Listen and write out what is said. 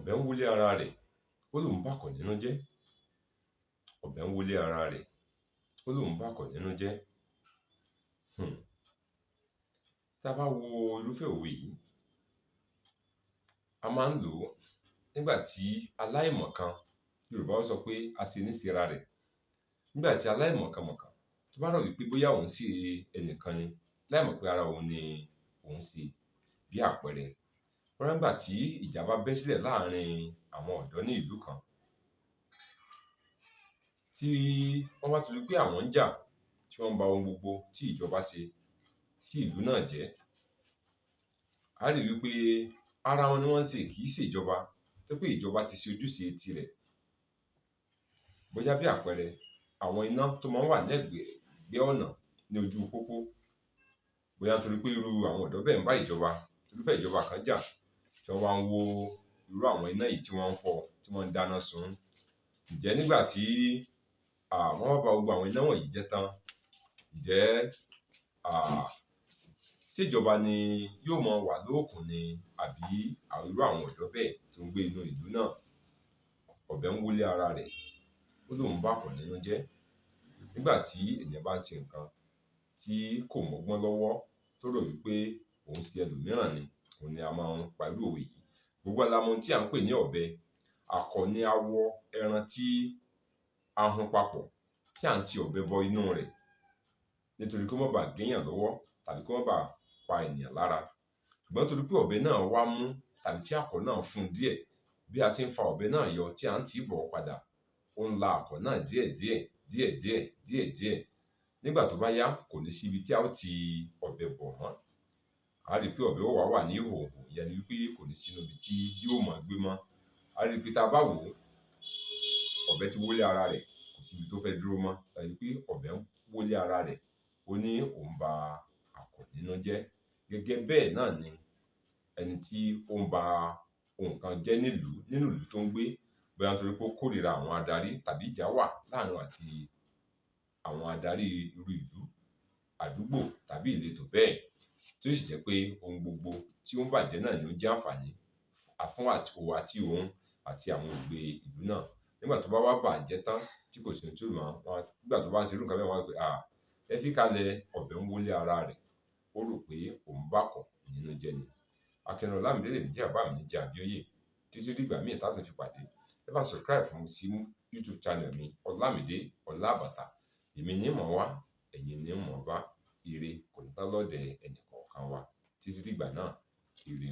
ọ̀bẹ ń wólé ara rẹ̀, ó lóun bákọ̀ nínú jẹ́. ọ̀bẹ ń wólé ara rẹ̀, ó lóun bákọ̀ nínú jẹ́. Tá bá wo irúfẹ́ òwe yìí, a máa ń lò ó nígbà tí aláìmọ̀kan, Yorùbá sọ pé aṣeníṣera rẹ̀, nígbà tí aláìmọ̀kànmọ̀kàn tó bá rò wípé bóyá òun ṣe ẹnìkan ni láì mọ̀ pé ara òun ni òun ṣe. Bí àpẹẹrẹ, bóyá nígbà tí ìjà bá bẹ́ sílẹ̀ láàrin àwọn ọ̀dọ́ ní ìlú kan, tí wọ́n bá ti rí pé àwọn ń jà, tí wọ́n ń ba ohun gbogbo tí ìjọba ṣe sí ìlú náà jẹ́, a rí wípé ara wọn ni wọ́n ń ṣe, kì í ṣe ìjọba, tó pé ìjọba ti ṣe ojúṣe tirẹ̀. Bóyá bí àpẹẹrẹ, àwọn iná tó máa ń wà lẹ́gbẹ̀ẹ́ ọ̀nà ní ojú pópó, bóyá nítorí pé irú àwọn ọ̀dọ́ bẹ́ẹ̀ ń bá irúfẹ́ ìjọba kan jà, tí wọ́n wá ń wo irú àwọn iná yìí tí wọ́n ń fọ́, tí wọ́n ń dáná sun. Ǹjẹ́ nígbà tí wọ́n bá ba gbogbo àwọn iná wọ̀nyí jẹ́ tán, ǹjẹ́ ṣé ìjọba ni yóò máa wà lóòkùn ni, àbí irú àwọn ọ̀dọ́ bẹ́ẹ̀ tó ń gbé inú ìlú náà? Ọ̀bẹ ń wólé ara rẹ̀, ó lóun bákọ̀ nínú jẹ́. Nígbà tí ènìyàn bá ń ṣe nǹkan tí kò mọ́gbọ́n lọ́wọ́, tó rò wípé òun ṣe ẹlòmíràn ni, òun ni a máa ń pa irú òwe yìí. Gbogbo wa la mọ ohun tí à ń pè ní ọ̀bẹ. Akọ ni awọ ẹran tí a hun papọ̀, tí à ń ti ọ̀bẹ bọ inú rẹ̀ nítorí kó má baà géèyàn lọ́wọ́ tàbí kó má baà pa ènìyàn lára. Ṣùgbọ́n torí pé ọ̀bẹ náà wá mú, tàbí tí akọ náà fún díẹ̀, bí a ṣe ń fa ọ̀bẹ náà yọ tí à ń tì í bọ̀ padà, ó ń la akọ náà díẹ̀díẹ̀. Nígbà tó bá yá, kò ní sí ibi tí a ó ti ọ̀bẹ bọ̀ mọ́. A rí pé ọ̀bẹ ó wá wà ní ìhòhò, ìyẹn ni wípé kò ní sínú ibi tí yóò máa gbé mọ́. A rí pé tá a bá wò ó, ọ̀bẹ ti wólé ara rẹ̀, kò sí ibi tó fẹ́ dúró mọ́. A rí pé ọ̀bẹ ń wólé ara rẹ̀, ó ní òun ba akọ nínú jẹ́. Gẹ́gẹ́ bẹ́ẹ̀ náà ni ẹni tí ó ń ba ohun kan jẹ́ nínú ìlú tó ń gbé, bóyá nítorí pé ó kórìíra àwọn adarí, tàbí ìjà wà láàrin àti àwọn adarí irú ìlú, àdúgbò tàbí ìletò bẹ́ẹ̀, tí ó sì jẹ́ pé ohun gbogbo tí ó ń bàjẹ́ náà ni ó jẹ́ àǹfààní fún òun àti àwọn olùgbé ìlú náà. Nígbà tó bá wá bàjẹ́ tán, tí kò sí ohun tí ó mọ̀, nígbà tó bá ń ṣe irú nǹkan bẹ́ẹ̀, wọ́n á wí pé ẹ fi kalẹ̀, ọ̀bẹ ń wólé ara rẹ̀, ó rò pé òun bákọ̀ nínú jẹ́ ni. Akin Ọlámídé lèmi jẹ́, bàbá mi jẹ́ Abíóyè. Títí dìgbà míì tá tún fi pàdé. Ẹ bá subscribe fún mi sí YouTube channel mi, Ọlámídé Ọlábàtà. Èmi ní mọ̀ wá, ẹ̀yin ní mọ̀ bá. Ire kò ní tán lọ́dẹ̀ ẹnì kọ̀ọ̀kan wa. Títí dìgbà náà, ire o.